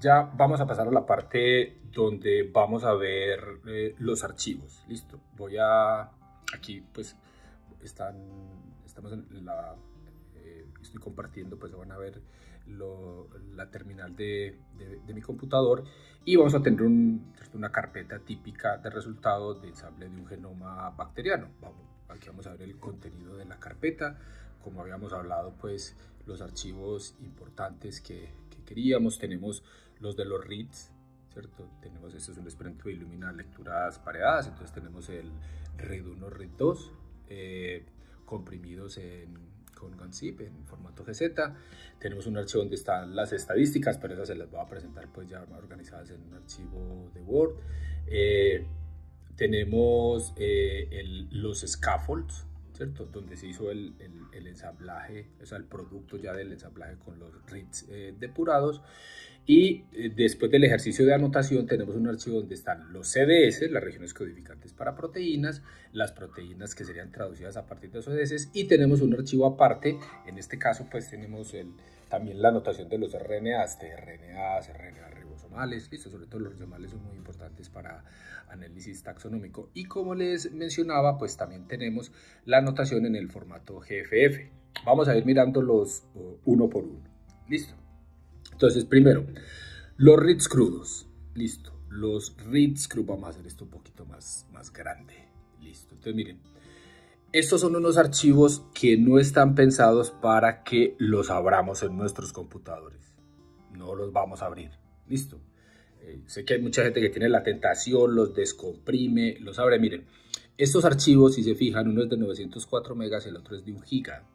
Ya vamos a pasar a la parte donde vamos a ver los archivos. Listo. Aquí pues estamos en estoy compartiendo, pues van a ver la terminal de mi computador y vamos a tener una carpeta típica de resultados de ensamble de un genoma bacteriano. Aquí vamos a ver el contenido de la carpeta, como habíamos hablado, pues los archivos importantes que queríamos. Tenemos los de los reads, ¿cierto? Esto es un experimento de Illumina lecturas pareadas, entonces tenemos el read 1, read 2, comprimidos con GunZip en formato GZ. Tenemos un archivo donde están las estadísticas, pero esas se las voy a presentar pues ya organizadas en un archivo de Word. Tenemos los scaffolds, ¿cierto? Donde se hizo el ensamblaje, o sea, el producto ya del ensamblaje con los reads depurados. Y después del ejercicio de anotación tenemos un archivo donde están los CDS, las regiones codificantes para proteínas, las proteínas que serían traducidas a partir de esos CDS, y tenemos un archivo aparte. En este caso pues tenemos también la anotación de los RNAs, RNA ribosomales, listo, sobre todo los ribosomales son muy importantes para análisis taxonómico. Y como les mencionaba, pues también tenemos la anotación en el formato GFF. Vamos a ir mirándolos uno por uno, listo. Entonces, primero, los reads crudos, listo. Los reads crudos, vamos a hacer esto un poquito más grande, listo. Entonces, miren, estos son unos archivos que no están pensados para que los abramos en nuestros computadores. No los vamos a abrir, listo. Sé que hay mucha gente que tiene la tentación, los descomprime, los abre. Miren, estos archivos, si se fijan, uno es de 904 megas, el otro es de 1 giga.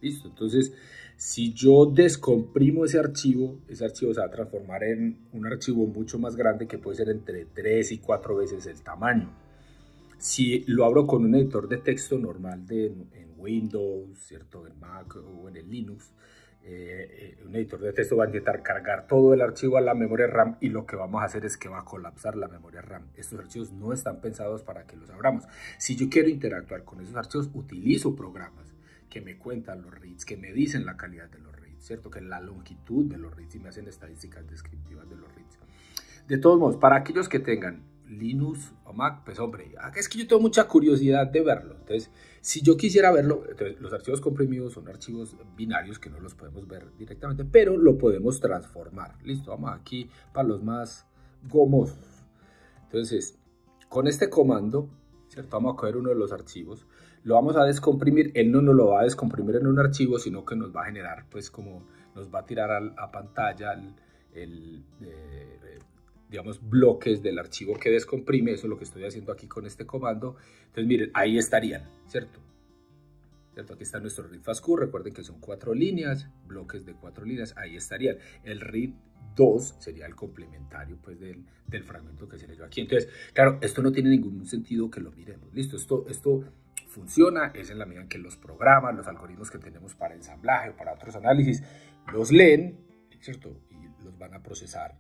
Listo, entonces si yo descomprimo ese archivo se va a transformar en un archivo mucho más grande que puede ser entre 3 y 4 veces el tamaño. Si lo abro con un editor de texto normal en Windows, ¿cierto? En Mac o en el Linux, un editor de texto va a intentar cargar todo el archivo a la memoria RAM y lo que vamos a hacer es que va a colapsar la memoria RAM. Estos archivos no están pensados para que los abramos. Si yo quiero interactuar con esos archivos, utilizo programas que me cuentan los reads, que me dicen la calidad de los reads, ¿cierto? Que la longitud de los reads y me hacen estadísticas descriptivas de los reads. De todos modos, para aquellos que tengan Linux o Mac, pues hombre, es que yo tengo mucha curiosidad de verlo. Entonces, si yo quisiera verlo, entonces, los archivos comprimidos son archivos binarios que no los podemos ver directamente, pero lo podemos transformar. Listo, vamos aquí para los más gomosos. Entonces, con este comando, ¿cierto? Vamos a coger uno de los archivos, lo vamos a descomprimir. Él no nos lo va a descomprimir en un archivo, sino que nos va a generar, pues como nos va a tirar a pantalla digamos, bloques del archivo que descomprime. Eso es lo que estoy haciendo aquí con este comando. Entonces, miren, ahí estarían, ¿cierto? Aquí está nuestro read FASTQ. Recuerden que son 4 líneas, bloques de 4 líneas. Ahí estarían. El read 2 sería el complementario pues del fragmento que se leyó aquí. Entonces, claro, esto no tiene ningún sentido que lo miremos. Listo, esto funciona, es en la medida en que los programas, los algoritmos que tenemos para ensamblaje o para otros análisis, los leen, ¿cierto? Y los van a procesar.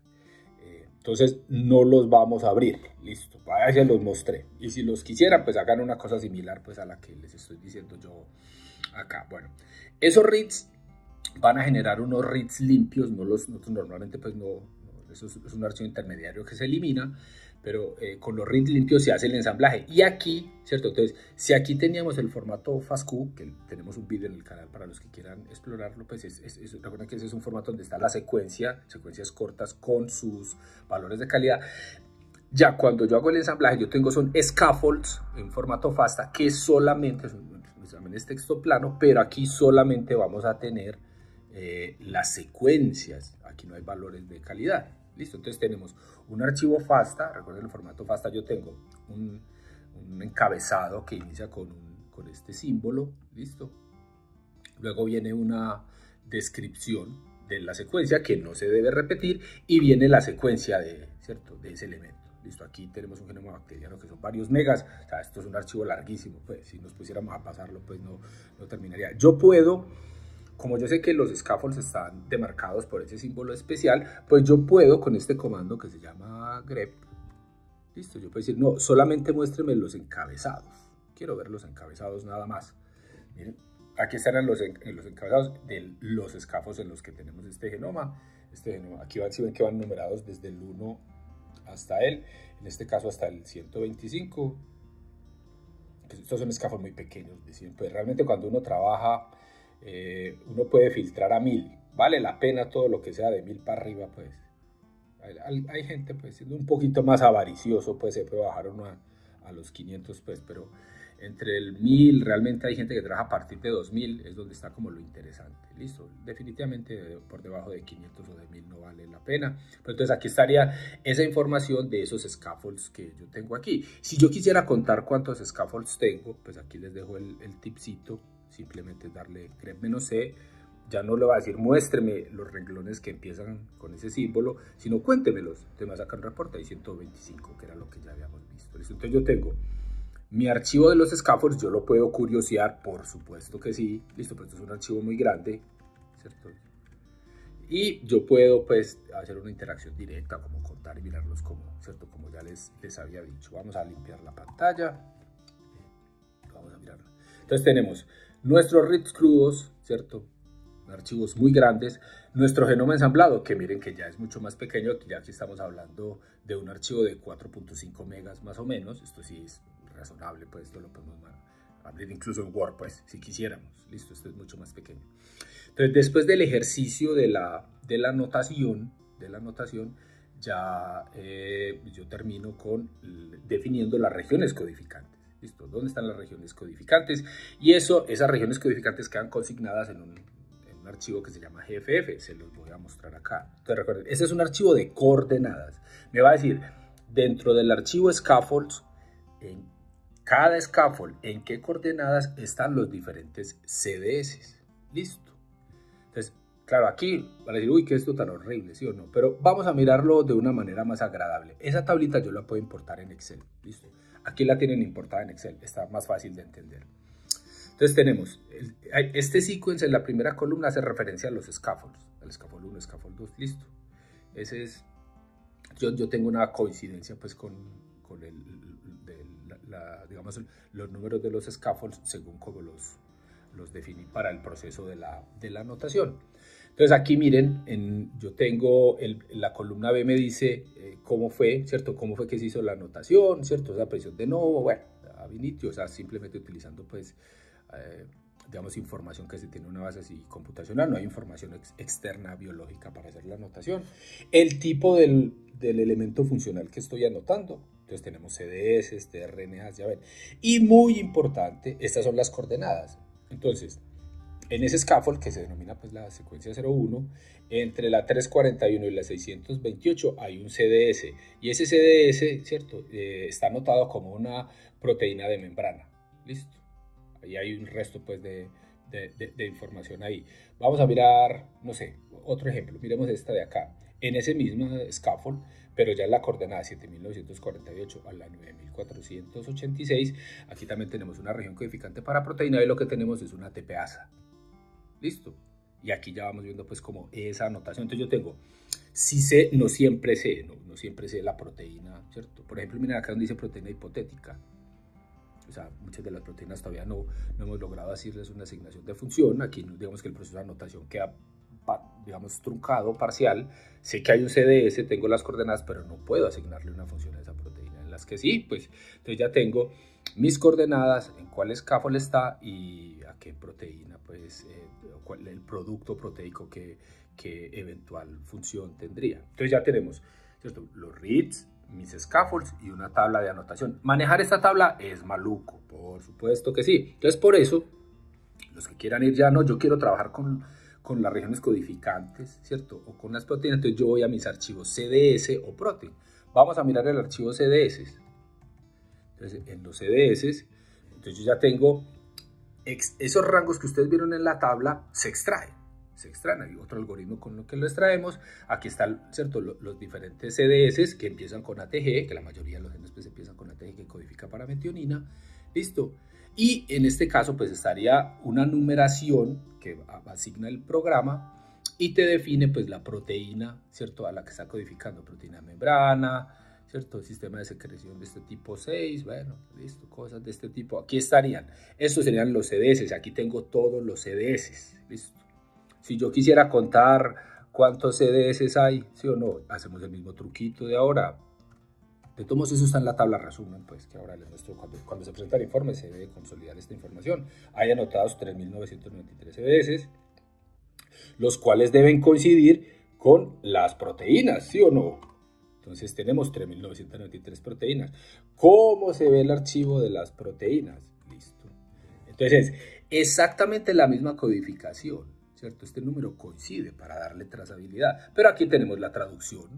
Entonces no los vamos a abrir, listo, ya los mostré. Y si los quisieran, pues hagan una cosa similar pues a la que les estoy diciendo yo acá. Bueno, esos reads van a generar unos reads limpios, nosotros normalmente pues eso es un archivo intermediario que se elimina, pero con los reads limpios se hace el ensamblaje. Y aquí, ¿cierto? Entonces, si aquí teníamos el formato FASTQ, que tenemos un vídeo en el canal para los que quieran explorarlo, pues recuerden que ese es un formato donde está la secuencias cortas con sus valores de calidad. Ya cuando yo hago el ensamblaje, son scaffolds en formato FASTA, que solamente es texto plano, pero aquí solamente vamos a tener las secuencias. Aquí no hay valores de calidad. Listo, entonces tenemos un archivo FASTA. Recuerden el formato FASTA, yo tengo un encabezado que inicia con este símbolo, listo. Luego viene una descripción de la secuencia que no se debe repetir y viene la secuencia de ese elemento. Listo, aquí tenemos un genoma bacteriano que son varios megas. O sea, esto es un archivo larguísimo, pues si nos pusiéramos a pasarlo, pues no terminaría. Yo puedo, como yo sé que los scaffolds están demarcados por ese símbolo especial, pues yo puedo con este comando que se llama grep, listo, yo puedo decir, no, solamente muéstreme los encabezados. Quiero ver los encabezados nada más. Miren, aquí están los encabezados de los scaffolds en los que tenemos este genoma. Aquí van, si ven que van numerados desde el 1 hasta en este caso hasta el 125. Estos son scaffolds muy pequeños, pues realmente cuando uno trabaja, uno puede filtrar a 1000, vale la pena todo lo que sea de 1000 para arriba, pues. Hay gente, pues, siendo un poquito más avaricioso, pues se puede bajar uno a los 500, pues, pero entre el 1000, realmente hay gente que trabaja a partir de 2000, es donde está como lo interesante. Listo, definitivamente por debajo de 500 o de 1000 no vale la pena. Pero entonces aquí estaría esa información de esos scaffolds que yo tengo aquí. Si yo quisiera contar cuántos scaffolds tengo, pues aquí les dejo el tipcito, simplemente darle grep-c. Ya no le va a decir muéstreme los renglones que empiezan con ese símbolo, sino cuéntemelos. Entonces me va a sacar un reporte ahí 125, que era lo que ya habíamos visto. ¿Listo? Entonces yo tengo mi archivo de los scaffolds, yo lo puedo curiosear, por supuesto que sí. Listo, pero esto es un archivo muy grande, ¿cierto? Y yo puedo, pues, hacer una interacción directa, como contar y mirarlos como, ¿cierto? Como ya les había dicho. Vamos a limpiar la pantalla. Vamos a mirarla. Entonces tenemos nuestros reads crudos, ¿cierto? Archivos muy grandes, nuestro genoma ensamblado, que miren que ya es mucho más pequeño, que ya aquí estamos hablando de un archivo de 4.5 megas más o menos. Esto sí es razonable, pues esto lo podemos abrir incluso en Word, pues si quisiéramos. Listo, esto es mucho más pequeño. Entonces, después del ejercicio de la anotación, ya yo termino con definiendo las regiones codificantes. ¿Listo? ¿Dónde están las regiones codificantes? Y esas regiones codificantes quedan consignadas en un archivo que se llama GFF, se los voy a mostrar acá. Entonces recuerden, este es un archivo de coordenadas. Me va a decir, dentro del archivo scaffolds, en cada scaffold, en qué coordenadas están los diferentes CDS. Listo. Entonces, claro, aquí van a decir, uy, qué es esto tan horrible, ¿sí o no? Pero vamos a mirarlo de una manera más agradable. Esa tablita yo la puedo importar en Excel. Listo. Aquí la tienen importada en Excel, está más fácil de entender. Entonces tenemos, este sequence en la primera columna hace referencia a los scaffolds, al scaffold 1, scaffold 2, listo. Ese es, yo tengo una coincidencia pues con digamos, los números de los scaffolds según como los definí para el proceso de la anotación. Entonces aquí miren, yo tengo la columna B me dice cómo fue, ¿cierto? Cómo fue que se hizo la anotación, ¿cierto? Esa presión de nuevo, bueno, ab initio, o sea, simplemente utilizando pues digamos, información que se tiene una base así computacional, no hay información externa biológica para hacer la anotación. El tipo del elemento funcional que estoy anotando, entonces tenemos CDS, tRNAs, ya ven. Y muy importante, estas son las coordenadas. Entonces, en ese scaffold que se denomina pues la secuencia 01, entre la 341 y la 628 hay un CDS, y ese CDS, ¿cierto? Está anotado como una proteína de membrana. ¿Listo? Ahí hay un resto pues de información ahí. Vamos a mirar, no sé, otro ejemplo. Miremos esta de acá. En ese mismo scaffold, pero ya en la coordenada 7948 a la 9486, aquí también tenemos una región codificante para proteína y lo que tenemos es una TPasa. ¿Listo? Y aquí ya vamos viendo pues como esa anotación. Entonces yo tengo, sí sé, no siempre sé, no siempre sé la proteína, ¿cierto? Por ejemplo, miren acá donde dice proteína hipotética. O sea, muchas de las proteínas todavía no hemos logrado decirles una asignación de función. Aquí digamos que el proceso de anotación queda, digamos, truncado, parcial. Sé que hay un CDS, tengo las coordenadas, pero no puedo asignarle una función a esa proteína. En las que sí, pues, entonces ya tengo mis coordenadas, en cuál scaffold está y a qué proteína, pues, cuál el producto proteico que eventual función tendría. Entonces ya tenemos, ¿cierto? Los reads, mis scaffolds y una tabla de anotación. Manejar esta tabla es maluco, por supuesto que sí. Entonces, por eso, los que quieran ir ya, no, yo quiero trabajar con las regiones codificantes, ¿cierto? O con las proteínas, entonces yo voy a mis archivos CDS o protein. Vamos a mirar el archivo CDS. Entonces, en los CDS, entonces yo ya tengo esos rangos que ustedes vieron en la tabla, se extraen. Hay otro algoritmo con lo que lo extraemos. Aquí están, ¿cierto? Los diferentes CDS que empiezan con ATG, que la mayoría de los genes pues empiezan con ATG que codifica para metionina. Listo. Y en este caso pues estaría una numeración que asigna el programa y te define pues la proteína, ¿cierto? A la que está codificando, proteína de membrana, ¿cierto? El sistema de secreción de este tipo 6, bueno, listo, cosas de este tipo. Aquí estarían. Estos serían los CDS. Aquí tengo todos los CDS. Listo. Si yo quisiera contar ¿Cuántos CDS hay? ¿Sí o no? Hacemos el mismo truquito de ahora. De todos modos, eso está en la tabla resumen, pues, que ahora les muestro cuando se presenta el informe, se debe consolidar esta información. Hay anotados 3.993 CDS, los cuales deben coincidir con las proteínas, ¿sí o no? Entonces tenemos 3.993 proteínas. ¿Cómo se ve el archivo de las proteínas? Listo. Entonces, exactamente la misma codificación, ¿cierto? Este número coincide para darle trazabilidad, pero aquí tenemos la traducción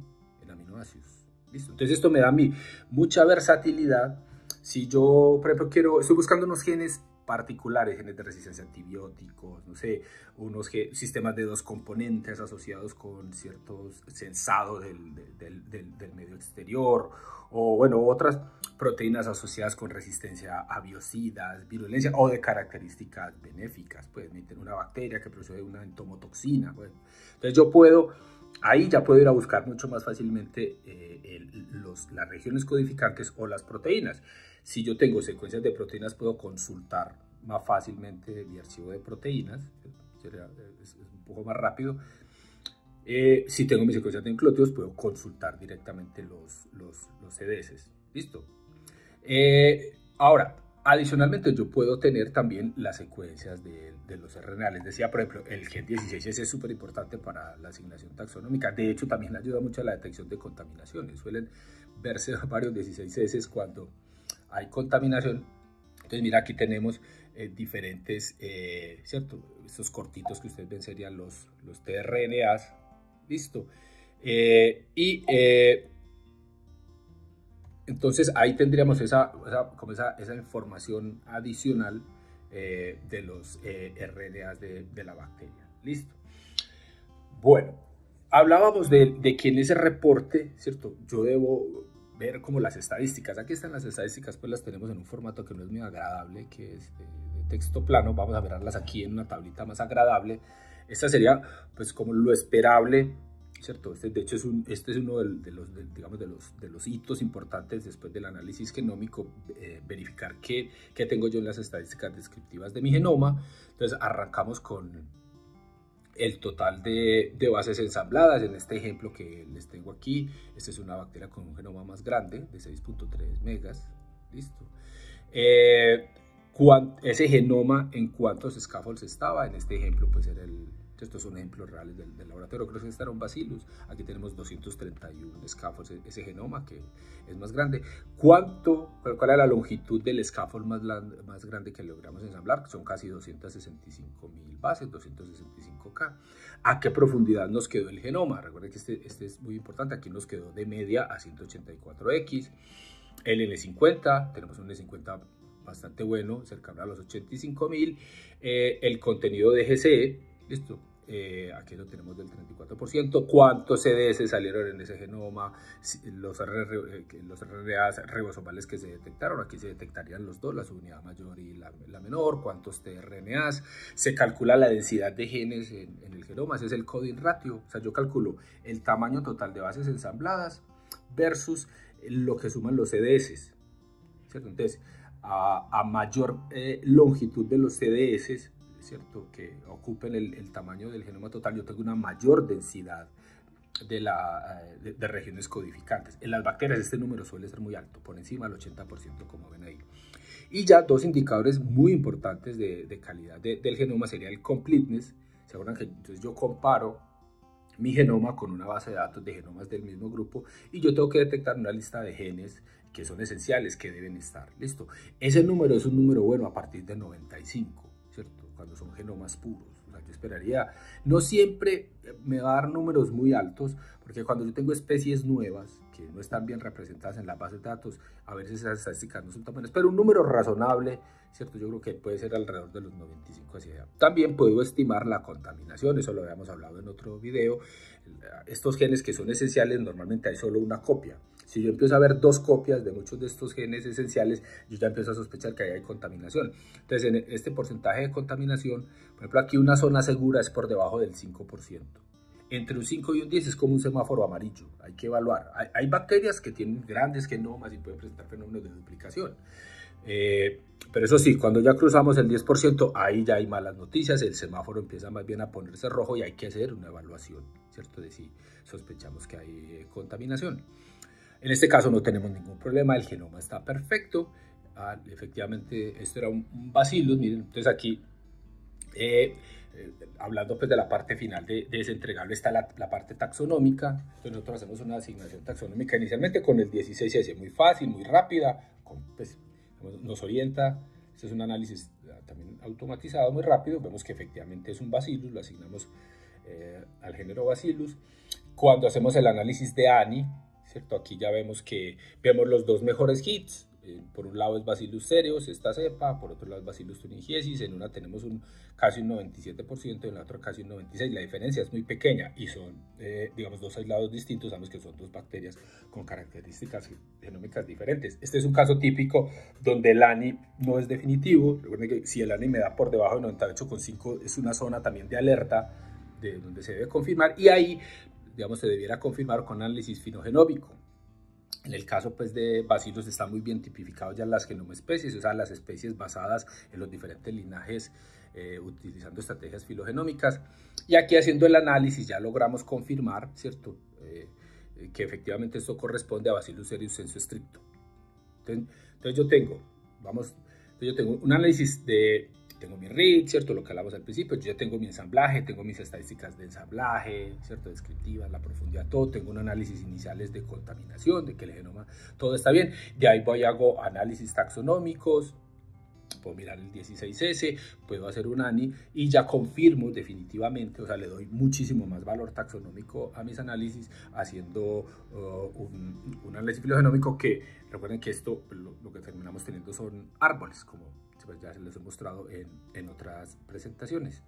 en aminoácidos. ¿Listo? Entonces esto me da a mí mucha versatilidad. Si yo, por ejemplo, estoy buscando unos genes particulares, genes de resistencia a antibióticos, no sé, unos sistemas de 2 componentes asociados con ciertos sensados del medio exterior, o bueno, otras proteínas asociadas con resistencia a biocidas, virulencia o de características benéficas, pues una bacteria que produce una entomotoxina. Bueno. Entonces yo puedo, ahí ya puedo ir a buscar mucho más fácilmente las regiones codificantes o las proteínas. Si yo tengo secuencias de proteínas, puedo consultar más fácilmente mi archivo de proteínas, es un poco más rápido. Si tengo mis secuencias de nucleótidos, puedo consultar directamente los CDS. ¿Listo? Ahora, adicionalmente, yo puedo tener también las secuencias de los RNA. Les decía, por ejemplo, el gen 16S es súper importante para la asignación taxonómica. De hecho, también ayuda mucho a la detección de contaminaciones. Suelen verse varios 16S cuando hay contaminación. Entonces, mira, aquí tenemos diferentes, ¿cierto? Estos cortitos que ustedes ven serían los tRNAs. Listo. Entonces ahí tendríamos esa información adicional de los RNAs de la bacteria. Listo. Bueno, hablábamos de quién es el reporte, ¿cierto? Yo debo ver como las estadísticas. Aquí están las estadísticas, pues las tenemos en un formato que no es muy agradable, que es de texto plano. Vamos a verlas aquí en una tablita más agradable. Esta sería pues como lo esperable, ¿cierto? De hecho este es uno de los hitos importantes después del análisis genómico, verificar qué tengo yo en las estadísticas descriptivas de mi genoma. Entonces arrancamos con el total de bases ensambladas. En este ejemplo que les tengo aquí, esta es una bacteria con un genoma más grande de 6.3 megas. Listo. Ese genoma en cuántos scaffolds estaba. En este ejemplo pues era estos son ejemplos reales del laboratorio. Creo que este era un bacillus. Aquí tenemos 231 scaffolds, ese genoma que es más grande. ¿Cuál es la longitud del scaffold más grande que logramos ensamblar? Son casi 265.000 bases, 265K. ¿A qué profundidad nos quedó el genoma? Recuerden que este es muy importante. Aquí nos quedó de media a 184X. El N50, tenemos un N50 bastante bueno, cercano a los 85.000. El contenido de GCE, listo. Aquí lo tenemos del 34%. ¿Cuántos CDS salieron en ese genoma? Los RNAs ribosomales que se detectaron. Aquí se detectarían los dos, la subunidad mayor y la menor. ¿Cuántos tRNAs? Se calcula la densidad de genes en el genoma. Ese es el coding ratio. O sea, yo calculo el tamaño total de bases ensambladas versus lo que suman los CDS, ¿cierto? Entonces, a mayor longitud de los CDS, ¿cierto?, que ocupen el tamaño del genoma total, yo tengo una mayor densidad de regiones codificantes. En las bacterias este número suele ser muy alto, por encima del 80%, como ven ahí. Y ya dos indicadores muy importantes de calidad del genoma sería el completeness. ¿Se acuerdan que entonces yo comparo mi genoma con una base de datos de genomas del mismo grupo y yo tengo que detectar una lista de genes que son esenciales, que deben estar? Listo. Ese número es un número bueno a partir de 95, ¿cierto? Cuando son genomas puros. O sea, yo esperaría, no siempre me va a dar números muy altos, porque cuando yo tengo especies nuevas que no están bien representadas en las bases de datos, a veces esas estadísticas no son tan buenas, pero un número razonable, ¿cierto? Yo creo que puede ser alrededor de los 95 hacia allá. También puedo estimar la contaminación, eso lo habíamos hablado en otro video. Estos genes que son esenciales, normalmente hay solo una copia. Si yo empiezo a ver dos copias de muchos de estos genes esenciales, yo ya empiezo a sospechar que ahí hay contaminación. Entonces, en este porcentaje de contaminación, por ejemplo, aquí una zona segura es por debajo del 5%. Entre un 5 y un 10 es como un semáforo amarillo, hay que evaluar. Hay bacterias que tienen grandes genomas y pueden presentar fenómenos de duplicación. Pero eso sí, cuando ya cruzamos el 10%, ahí ya hay malas noticias, el semáforo empieza más bien a ponerse rojo y hay que hacer una evaluación, ¿cierto? De si sospechamos que hay contaminación. En este caso no tenemos ningún problema, el genoma está perfecto. Efectivamente, esto era un bacillus, miren, entonces aquí, hablando pues de la parte final de ese entregable, está la parte taxonómica. Entonces nosotros hacemos una asignación taxonómica inicialmente con el 16S, muy fácil, muy rápida, pues, nos orienta. Este es un análisis también automatizado, muy rápido. Vemos que efectivamente es un bacillus, lo asignamos al género bacillus. Cuando hacemos el análisis de ANI, ¿cierto? Aquí ya vemos los dos mejores hits. Por un lado es Bacillus cereus, esta cepa, por otro lado es Bacillus thuringiensis. En una tenemos casi un 97%, en la otra casi un 96%. La diferencia es muy pequeña y son, digamos, dos aislados distintos. Sabemos que son dos bacterias con características genómicas diferentes. Este es un caso típico donde el ANI no es definitivo. Recuerden que si el ANI me da por debajo de 98,5 es una zona también de alerta de donde se debe confirmar, y ahí, digamos, se debiera confirmar con análisis finogenómico. En el caso pues de Bacillus está muy bien tipificado ya las genomoespecies, o sea, las especies basadas en los diferentes linajes, utilizando estrategias filogenómicas. Y aquí, haciendo el análisis, ya logramos confirmar, ¿cierto? Que efectivamente esto corresponde a Bacillus cereus sensu stricto. Entonces yo tengo un análisis tengo mi read, ¿cierto? Lo que hablamos al principio. Yo ya tengo mi ensamblaje, tengo mis estadísticas de ensamblaje, ¿cierto? Descriptivas, la profundidad, todo. Tengo un análisis iniciales de contaminación, de que el genoma, todo está bien. De ahí hago análisis taxonómicos, puedo mirar el 16S, puedo hacer un ANI y ya confirmo definitivamente, o sea, le doy muchísimo más valor taxonómico a mis análisis haciendo un análisis filogenómico, que recuerden que esto lo que terminamos teniendo son árboles, como pues ya se les he mostrado en otras presentaciones.